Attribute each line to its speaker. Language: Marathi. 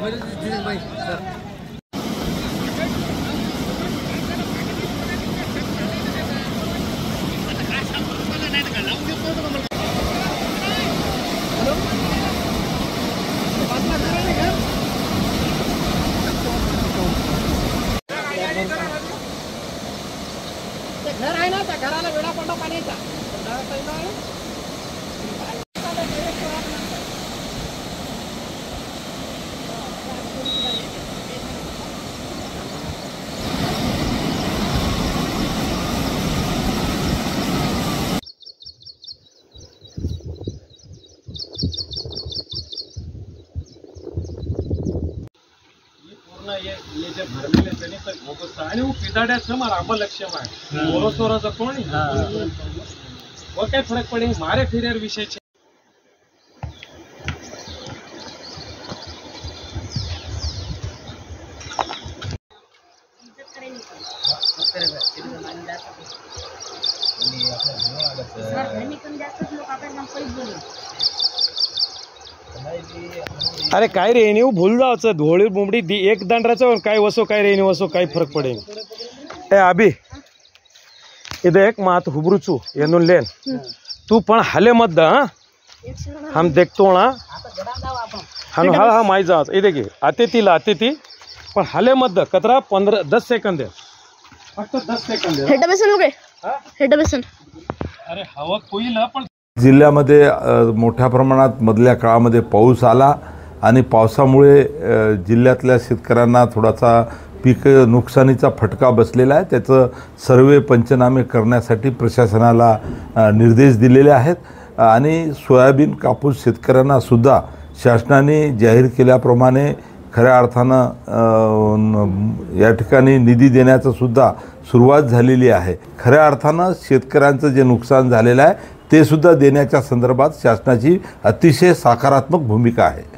Speaker 1: घर आहे ना, त्या घराला वेळा पडला पाण्याचा.
Speaker 2: ये जब भरलेले त्याने तर भोगत आणि पिदाड्याचं मार आंबा लक्ष्य आहे ओरोसोराचं कोणी व काय फरक पडे मारे फिरेर विषय
Speaker 3: अरे काय रे नहीं भूल जाओ धोड़ी बुमड़ी दी एक दंडराचा काय वसो काय रे वसो काय फरक पड़े ए अभी इधर एक मात हुबरुचू येनून लेन तू पण हले मत दा हम देखतो ना हाँ हाँ हाँ माई जा ये देखिए आते ती पण हले मत दा कतरा 15-10 सेकंद है फक्त 10 सेकंद है
Speaker 1: हेड बेसन ओके हेड बेसन
Speaker 2: अरे हवा कोईला पण
Speaker 4: जिल्ह्यामध्ये मोठ्या प्रमाणात मधल्या काळामध्ये पाऊस आला आणि पावसामुळे जिल्ह्यातल्या शेतकऱ्यांना थोडासा पीक नुकसानीचा फटका बसलेला आहे। त्याचं सर्वे पंचनामे करण्यासाठी प्रशासनाला निर्देश दिलेले आहेत आणि सोयाबीन कापूस शेतकऱ्यांना सुद्धा शासनाने जाहीर केल्याप्रमाणे खऱ्या अर्थानं या ठिकाणी निधी देण्याचं सुद्धा सुरुवात झालेली आहे। खऱ्या अर्थानं शेतकऱ्यांचं जे नुकसान झालेलं आहे ते सुद्धा देण्याच्या संदर्भात शासनाची अतिशय सकारात्मक भूमिका आहे।